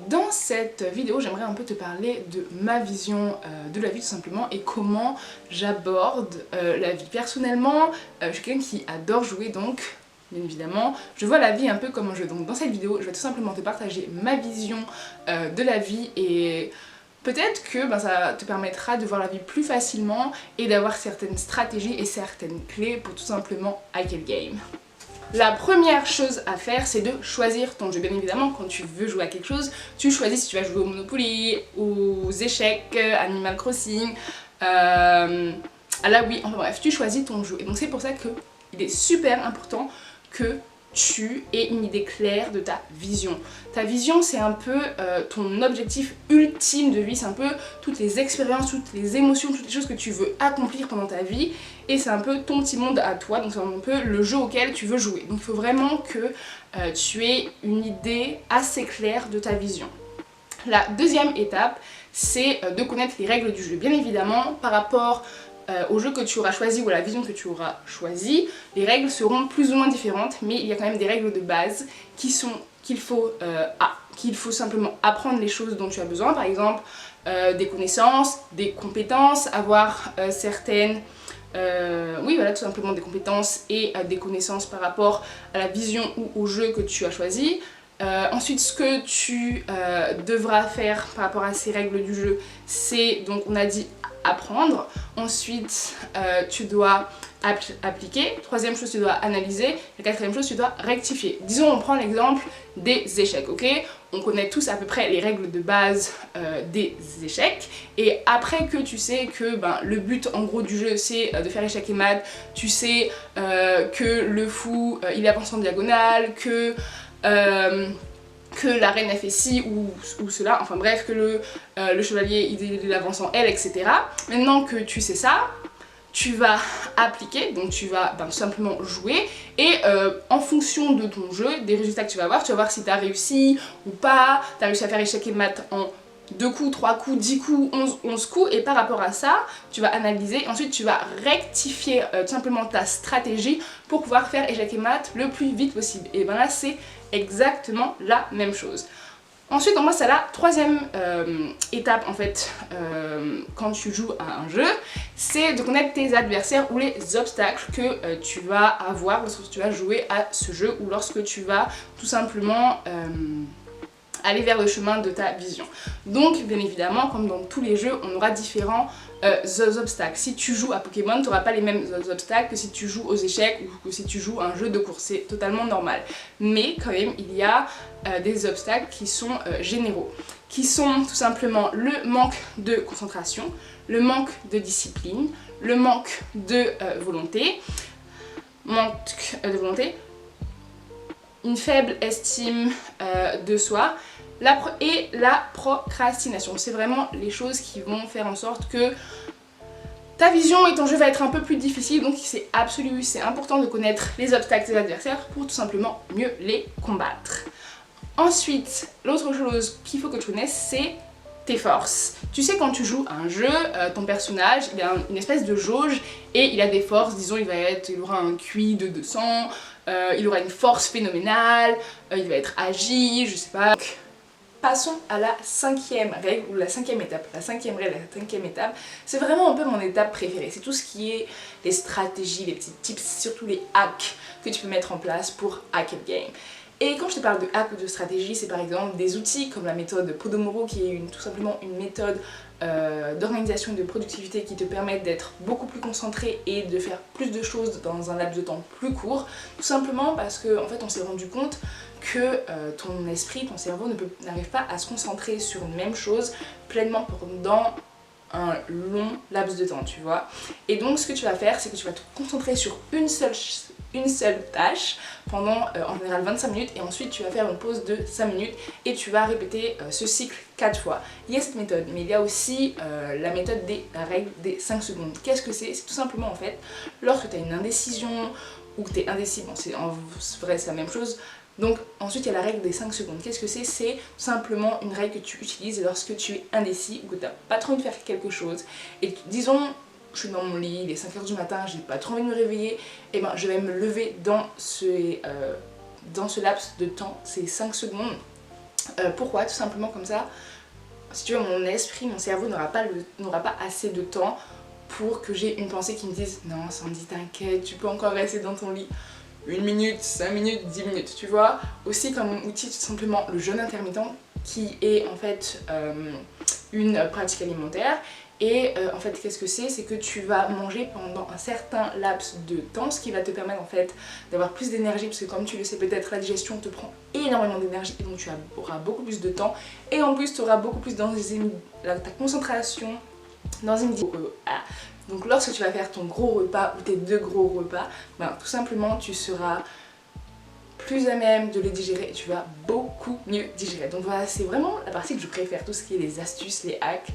Dans cette vidéo, j'aimerais un peu te parler de ma vision de la vie tout simplement et comment j'aborde la vie. Personnellement, je suis quelqu'un qui adore jouer, donc bien évidemment, je vois la vie un peu comme un jeu. Donc dans cette vidéo, je vais tout simplement te partager ma vision de la vie et peut-être que ça te permettra de voir la vie plus facilement et d'avoir certaines stratégies et certaines clés pour tout simplement hacker le game. La première chose à faire, c'est de choisir ton jeu. Bien évidemment, quand tu veux jouer à quelque chose, tu choisis si tu vas jouer au Monopoly, aux échecs, Animal Crossing, à la Wii, enfin bref, tu choisis ton jeu. Et donc c'est pour ça qu'il est super important que tu aies une idée claire de ta vision. Ta vision, c'est un peu ton objectif ultime de vie, c'est un peu toutes les expériences, toutes les émotions, toutes les choses que tu veux accomplir pendant ta vie, et c'est un peu ton petit monde à toi, donc c'est un peu le jeu auquel tu veux jouer. Donc il faut vraiment que tu aies une idée assez claire de ta vision. La deuxième étape, c'est de connaître les règles du jeu. Bien évidemment, par rapport au jeu que tu auras choisi ou à la vision que tu auras choisie, les règles seront plus ou moins différentes, mais il y a quand même des règles de base qu'il faut simplement apprendre les choses dont tu as besoin, par exemple des connaissances, des compétences, avoir certaines... oui voilà, tout simplement des compétences et des connaissances par rapport à la vision ou au jeu que tu as choisi. Ensuite, ce que tu devras faire par rapport à ces règles du jeu, c'est, donc on a dit, apprendre. Ensuite, tu dois appliquer. Troisième chose, tu dois analyser. La quatrième chose, tu dois rectifier. Disons, on prend l'exemple des échecs, ok? On connaît tous à peu près les règles de base des échecs. Et après que tu sais que le but en gros du jeu, c'est de faire échec et mat, tu sais que le fou, il avance en diagonale, que la reine a fait ci ou cela, enfin bref, que le chevalier il avance en L, etc. Maintenant que tu sais ça, tu vas appliquer, donc tu vas tout simplement jouer et en fonction de ton jeu, des résultats que tu vas voir si tu as réussi ou pas, tu as réussi à faire échec et mat en 2 coups, 3 coups, 10 coups, 11 coups, et par rapport à ça, tu vas analyser, ensuite tu vas rectifier tout simplement ta stratégie pour pouvoir faire échec et mat le plus vite possible. Et là c'est exactement la même chose. Ensuite, moi, c'est la troisième étape en fait quand tu joues à un jeu, c'est de connaître tes adversaires ou les obstacles que tu vas avoir lorsque tu vas jouer à ce jeu ou lorsque tu vas tout simplement aller vers le chemin de ta vision. Donc bien évidemment, comme dans tous les jeux, on aura différents obstacles. Si tu joues à Pokémon, tu n'auras pas les mêmes obstacles que si tu joues aux échecs ou que si tu joues à un jeu de course, c'est totalement normal. Mais quand même, il y a des obstacles qui sont généraux, qui sont tout simplement le manque de concentration, le manque de discipline, le manque de volonté, une faible estime de soi, et la procrastination. C'est vraiment les choses qui vont faire en sorte que ta vision et ton jeu va être un peu plus difficile, donc c'est important de connaître les obstacles des adversaires pour tout simplement mieux les combattre. Ensuite, l'autre chose qu'il faut que tu connaisses, c'est tes forces. Tu sais, quand tu joues à un jeu, ton personnage, il a une espèce de jauge et il a des forces, disons il aura un QI de 200, il aura une force phénoménale, il va être agile, je sais pas. Passons à la cinquième règle, ou la cinquième étape. La cinquième règle, la cinquième étape, c'est vraiment un peu mon étape préférée. C'est tout ce qui est les stratégies, les petits tips, surtout les hacks que tu peux mettre en place pour hacker le game. Et quand je te parle de hack ou de stratégie, c'est par exemple des outils comme la méthode Podomoro, qui est tout simplement une méthode d'organisation et de productivité qui te permet d'être beaucoup plus concentré et de faire plus de choses dans un laps de temps plus court, tout simplement parce qu'en fait on s'est rendu compte que ton esprit, ton cerveau n'arrive pas à se concentrer sur une même chose pleinement pendant un long laps de temps, tu vois. Et donc ce que tu vas faire, c'est que tu vas te concentrer sur une seule tâche pendant en général 25 minutes et ensuite tu vas faire une pause de 5 minutes et tu vas répéter ce cycle 4 fois. Il y a cette méthode, mais il y a aussi la méthode des règles des 5 secondes. Qu'est-ce que c'est? C'est tout simplement en fait, lorsque tu as une indécision ou que tu es indécis, bon en vrai c'est la même chose. Donc ensuite il y a la règle des 5 secondes. Qu'est-ce que c'est? C'est tout simplement une règle que tu utilises lorsque tu es indécis ou que tu n'as pas trop envie de faire quelque chose. Et disons, je suis dans mon lit, il est 5 h du matin, j'ai pas trop envie de me réveiller, et je vais me lever dans ce laps de temps, ces 5 secondes. Pourquoi? Tout simplement comme ça, si tu veux, mon esprit, mon cerveau n'aura pas assez de temps pour que j'ai une pensée qui me dise non Sandy t'inquiète, tu peux encore rester dans ton lit 1 minute, 5 minutes, 10 minutes, tu vois. Aussi comme outil tout simplement le jeûne intermittent qui est en fait une pratique alimentaire. Et en fait qu'est-ce que c'est? C'est que tu vas manger pendant un certain laps de temps, ce qui va te permettre en fait d'avoir plus d'énergie, parce que comme tu le sais peut-être, la digestion te prend énormément d'énergie et donc tu auras beaucoup plus de temps, et en plus tu auras beaucoup plus d'enzymes, ta concentration d'enzymes. Donc lorsque tu vas faire ton gros repas ou tes 2 gros repas, ben, tout simplement tu seras plus à même de les digérer et tu vas beaucoup mieux digérer. Donc voilà, c'est vraiment la partie que je préfère, tout ce qui est les astuces, les hacks.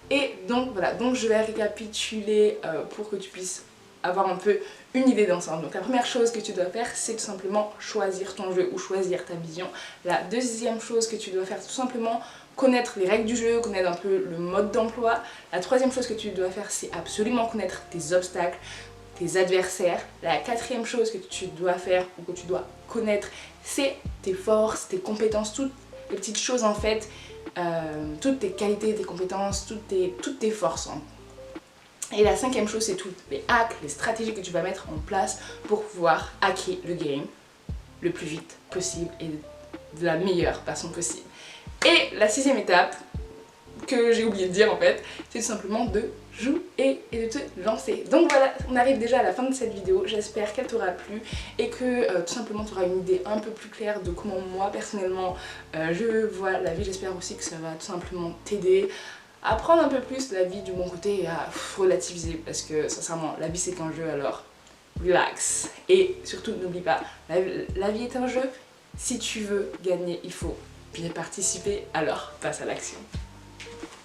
Et donc voilà, donc je vais récapituler pour que tu puisses avoir un peu une idée d'ensemble. Donc la première chose que tu dois faire, c'est tout simplement choisir ton jeu ou choisir ta vision. La deuxième chose que tu dois faire, c'est tout simplement connaître les règles du jeu, connaître un peu le mode d'emploi. La troisième chose que tu dois faire, c'est absolument connaître tes obstacles, tes adversaires. La quatrième chose que tu dois faire ou que tu dois connaître, c'est tes forces, tes compétences, toutes les petites choses en fait, toutes tes qualités, tes compétences, toutes tes forces. Et la cinquième chose, c'est tous les hacks, les stratégies que tu vas mettre en place pour pouvoir hacker le game le plus vite possible et de la meilleure façon possible. Et la sixième étape, que j'ai oublié de dire en fait, c'est tout simplement de jouer et de te lancer. Donc voilà, on arrive déjà à la fin de cette vidéo, j'espère qu'elle t'aura plu et que tout simplement tu auras une idée un peu plus claire de comment moi personnellement je vois la vie. J'espère aussi que ça va tout simplement t'aider à prendre un peu plus la vie du bon côté et à relativiser, parce que sincèrement la vie c'est qu'un jeu, alors relax. Et surtout n'oublie pas, la vie est un jeu, si tu veux gagner il faut bien participer, alors passe à l'action.